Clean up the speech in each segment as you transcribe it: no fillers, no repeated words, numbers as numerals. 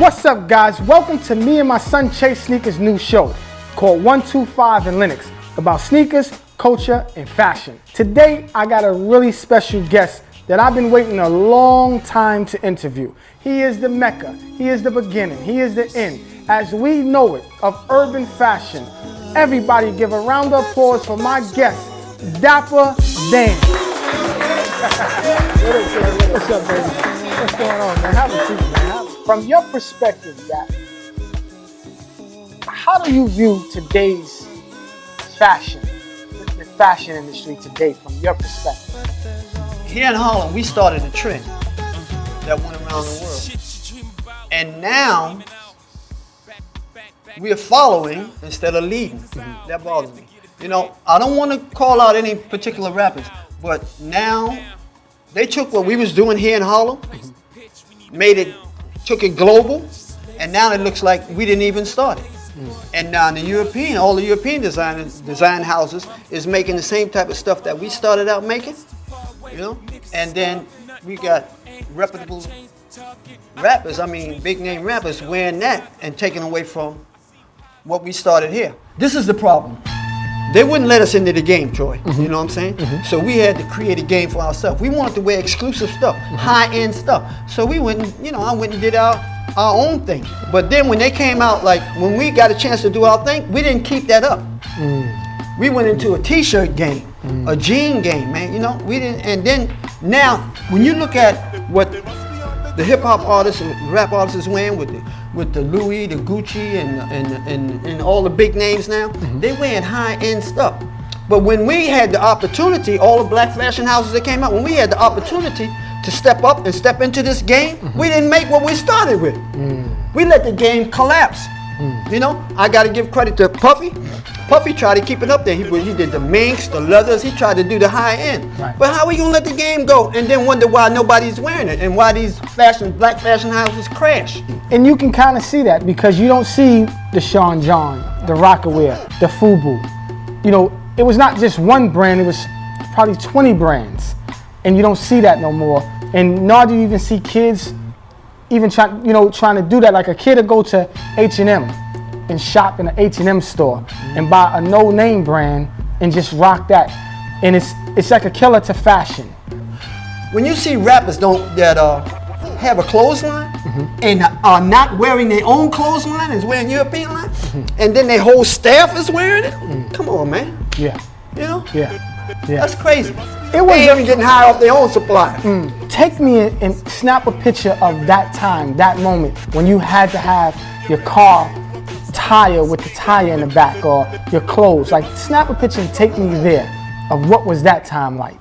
What's up, guys? Welcome to me and my son Chase Sneakers' new show called 125 and LENOX, about sneakers, culture, and fashion. Today, I got a really special guest that I've been waiting a long time to interview. He is the Mecca, he is the beginning, he is the end, as we know it, of urban fashion. Everybody give a round of applause for my guest, Dapper Dan. What's up, baby? What's going on, man? Have a seat, man. From your perspective, Dap, how do you view today's fashion, the fashion industry today, from your perspective? Here in Harlem, we started a trend that went around the world. And now, we are following instead of leading. That bothers me. You know, I don't want to call out any particular rappers, but now they took what we was doing here in Harlem, took it global, and now it looks like we didn't even start it. And now all the European design houses is making the same type of stuff that we started out making, you know? And then we got reputable rappers, big name rappers wearing that and taking away from what we started here. This is the problem. They wouldn't let us into the game, Troy. You know what I'm saying? So we had to create a game for ourselves. We wanted to wear exclusive stuff, high-end stuff. So we went and, I went and did our own thing. But then when they came out, like when we got a chance to do our thing, we didn't keep that up. We went into a t-shirt game, a jean game, man. We didn't. And then now, when you look at what the hip-hop artists and rap artists is wearing with the Louis, the Gucci, and all the big names now, they wearing high-end stuff. But when we had the opportunity, all the black fashion houses that came out, when we had the opportunity to step up and step into this game, we didn't make what we started with. We let the game collapse. I got to give credit to Puffy. Puffy tried to keep it up there. He did the minks, the leathers. He tried to do the high end. Right. But how are we gonna let the game go and then wonder why nobody's wearing it and why these black fashion houses crash? And you can kind of see that because you don't see the Sean John, the Rockaware, the Fubu. It was not just one brand. It was probably 20 brands, and you don't see that no more. And nor do you even see kids even trying to do that. Like a kid would go to H&M and shop in an H&M store and buy a no-name brand and just rock that. And it's like a killer to fashion. When you see rappers that have a clothesline and are not wearing their own clothesline, is wearing European line, and then their whole staff is wearing it, come on, man. Yeah. Yeah. That's crazy. It was they even getting high off their own supply. Take me and snap a picture of that time, that moment, when you had to have your car tire with the tire in the back, or your clothes. Like, snap a picture and take me there of what was that time like,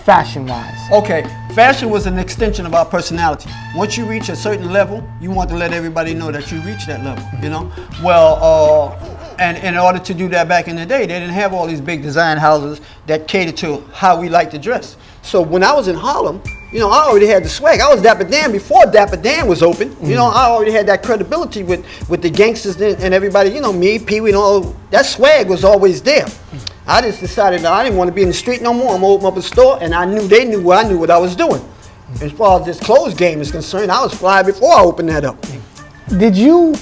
fashion-wise. Okay, fashion was an extension of our personality. Once you reach a certain level, you want to let everybody know that you reached that level, Well, and in order to do that back in the day, they didn't have all these big design houses that catered to how we like to dress. So when I was in Harlem, I already had the swag. I was Dapper Dan before Dapper Dan was open. I already had that credibility with the gangsters and everybody, me, Pee Wee, and all. That swag was always there. I just decided that I didn't want to be in the street no more. I'm going to open up a store, and they knew what I was doing. As far as this clothes game is concerned, I was fly before I opened that up. Did you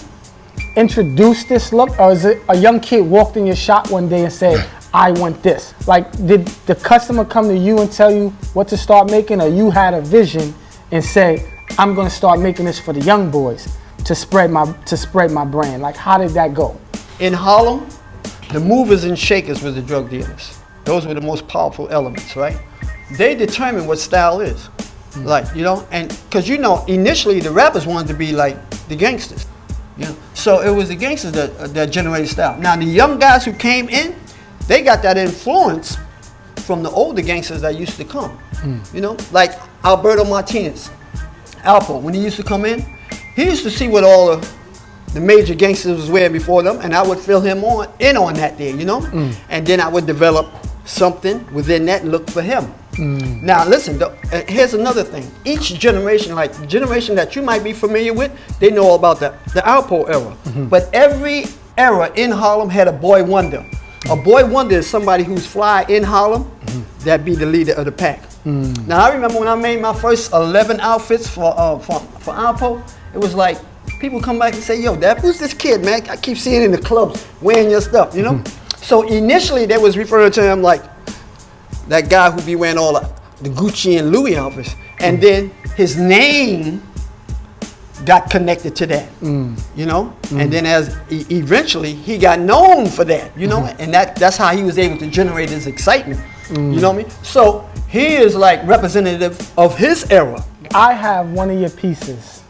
introduce this look, or is it a young kid walked in your shop one day and said, I want this? Like, did the customer come to you and tell you what to start making, or you had a vision and say, I'm gonna start making this for the young boys to spread my brand? Like, how did that go? In Harlem, the movers and shakers were the drug dealers. Those were the most powerful elements, right? They determined what style is. Like, and because initially the rappers wanted to be like the gangsters. So it was the gangsters that generated style. Now the young guys who came in, they got that influence from the older gangsters that used to come. Like Alberto Martinez, Alpo, when he used to come in, he used to see what all the major gangsters was wearing before them, and I would fill him in on that there, And then I would develop something within that look for him. Now listen, here's another thing. Each generation, like the generation that you might be familiar with, they know about the Alpo era. But every era in Harlem had a boy wonder. A boy wonder is somebody who's fly in Harlem, that be the leader of the pack. Now I remember when I made my first 11 outfits for Alpo, it was like people come back and say, yo, Dad, who's this kid, man? I keep seeing in the clubs wearing your stuff, you know? So initially they was referring to him like that guy who be wearing all the Gucci and Louis outfits. And then his name got connected to that, you know? And then as eventually he got known for that, you know? And that's how he was able to generate his excitement, you know what I mean? So he is like representative of his era. I have one of your pieces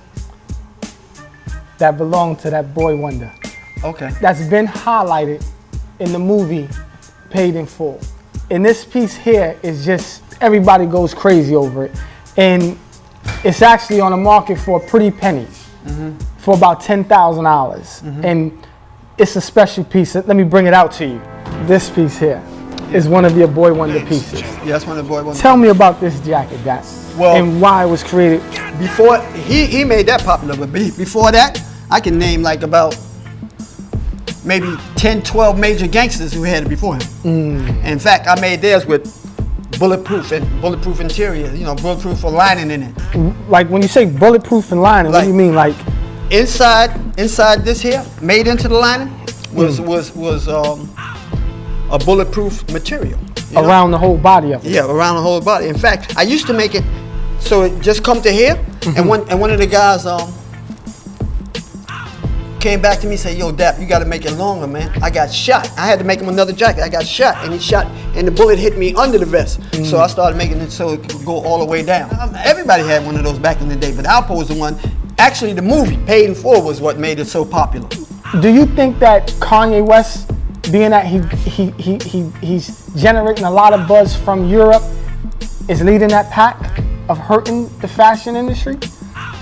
that belonged to that boy wonder. Okay. That's been highlighted in the movie Paid in Full. And this piece here is just, everybody goes crazy over it. And it's actually on the market for a pretty penny, for about $10,000. And it's a special piece. Let me bring it out to you. This piece here is one of your boy wonder pieces. Yeah, that's one of the boy wonder. Tell me about this jacket, Dad, and why it was created. Before, he made that popular, but before that, I can name like about maybe 10, 12 major gangsters who had it before him. In fact, I made theirs with bulletproof interior, you know, bulletproof lining in it. Like when you say bulletproof and lining, what do you mean? Like inside this here, made into the lining, was a bulletproof material. Around the whole body of it. Yeah, around the whole body. In fact, I used to make it so it just come to here, and one of the guys came back to me and said, yo, Dap, you gotta make it longer, man. I got shot. I had to make him another jacket. I got shot, and he shot, and the bullet hit me under the vest. So I started making it so it could go all the way down. Everybody had one of those back in the day, but Alpo was the one. Actually, the movie Paid in Full was what made it so popular. Do you think that Kanye West, being that he's generating a lot of buzz from Europe, is leading that pack of hurting the fashion industry?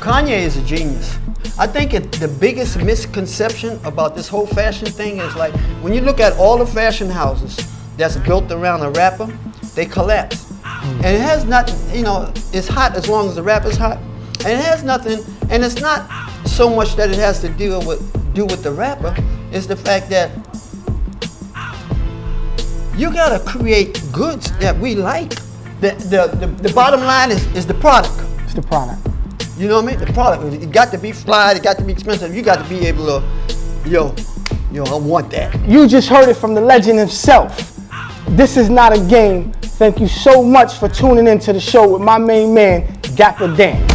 Kanye is a genius. I think the biggest misconception about this whole fashion thing is like, when you look at all the fashion houses that's built around a rapper, they collapse. And it has nothing, you know, it's hot as long as the rapper's hot. And it has nothing, and it's not so much that it has to do with the rapper, it's the fact that you gotta create goods that we like. The bottom line is the product. It's the product. You know what I mean? The product. It got to be fly, it got to be expensive. You got to be able to, yo, I want that. You just heard it from the legend himself. This is not a game. Thank you so much for tuning into the show with my main man, Dapper Dan.